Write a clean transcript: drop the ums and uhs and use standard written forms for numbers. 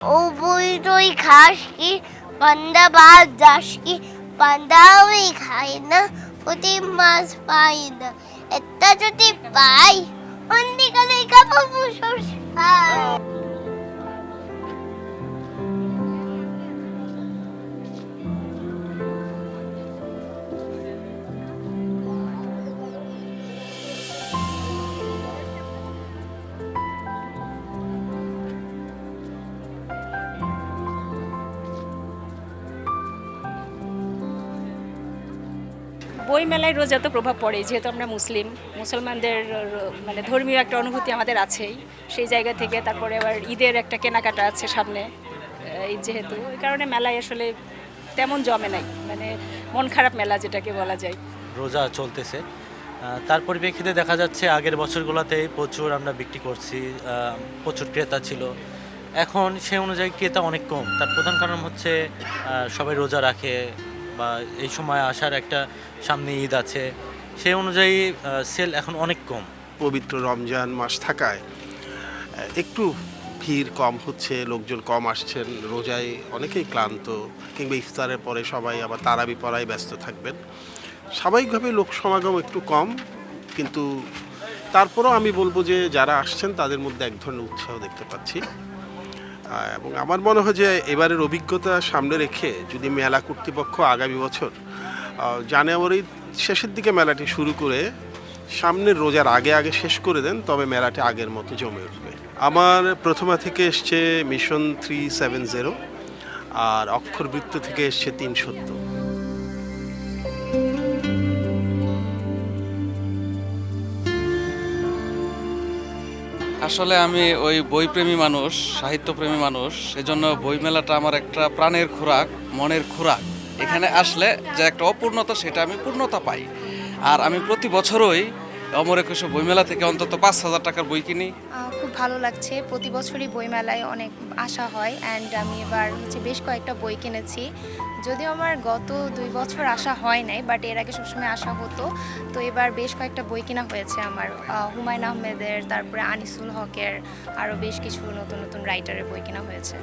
ও বই তুই খাস কি? পান্তা ভাত যাস কি? পান্তা আমি খাই না, পুঁটি মাছ পাই না। এটা যদি পাই অন্যিকালে খাবো সরষা। বইমেলায় রোজাতে প্রভাব পড়ে, যেহেতু আমরা মুসলমানদের মানে ধর্মীয় একটা অনুভূতি আমাদের আছেই। সেই জায়গা থেকে তারপরে আবার ঈদের একটা কেনাকাটা আছে সামনে, এই যেহেতু ওই কারণে মেলায় আসলে তেমন জমে নাই, মানে মন খারাপ মেলা যেটাকে বলা যায়। রোজা চলতেছে, তার পরিপ্রেক্ষিতে দেখা যাচ্ছে আগের বছরগুলোতে প্রচুর আমরা বিক্রি করছি, প্রচুর ক্রেতা ছিল। এখন সে অনুযায়ী ক্রেতা অনেক কম। তার প্রধান কারণ হচ্ছে সবাই রোজা রাখে, বা এই সময় আসার একটা সামনে ঈদ আছে, সেই অনুযায়ী সেল এখন অনেক কম। পবিত্র রমজান মাস থাকায় একটু ভিড় কম হচ্ছে, লোকজন কম আসছেন। রোজায় অনেকেই ক্লান্ত, কিংবা ইফতারের পরে সবাই আবার তারাবি পড়ায় ব্যস্ত থাকবেন। স্বাভাবিকভাবে লোক সমাগম একটু কম, কিন্তু তারপরেও আমি বলবো যে যারা আসছেন তাদের মধ্যে এক ধরনের উৎসাহ দেখতে পাচ্ছি। এবং আমার মনে হয় যে এবারের অভিজ্ঞতা সামনে রেখে যদি মেলা কর্তৃপক্ষ আগামী বছর জানুয়ারির শেষের দিকে মেলাটি শুরু করে সামনের রোজার আগে আগে শেষ করে দেন, তবে মেলাটি আগের মতো জমে উঠবে। আমার প্রথমা থেকে এসছে মিশন 370, আর অক্ষরবৃত্ত থেকে এসছে 370। আসলে আমি ওই বইপ্রেমী মানুষ, সাহিত্যপ্রেমী মানুষ, সেজন্য বইমেলাটা আমার একটা প্রাণের খোরাক, মনের খোরাক। এখানে আসলে যে একটা অপূর্ণতা, সেটা আমি পূর্ণতা পাই। আর আমি প্রতি বছরই অমর একুশে বইমেলা থেকে অন্তত 5,000 টাকার বই কিনি। খুব ভালো লাগছে, প্রতি বছরই বইমেলায় অনেক আশা হয়। অ্যান্ড আমি এবার বেশ কয়েকটা বই কিনেছি। যদিও আমার গত 2 বছর আসা হয় নাই, বাট এর আগে সবসময় আসা হতো। তো এবার বেশ কয়েকটা বই কেনা হয়েছে আমার, হুমায়ুন আহমেদের, তারপরে আনিসুল হকের, আরও বেশ কিছু নতুন নতুন রাইটারের বই কেনা হয়েছে।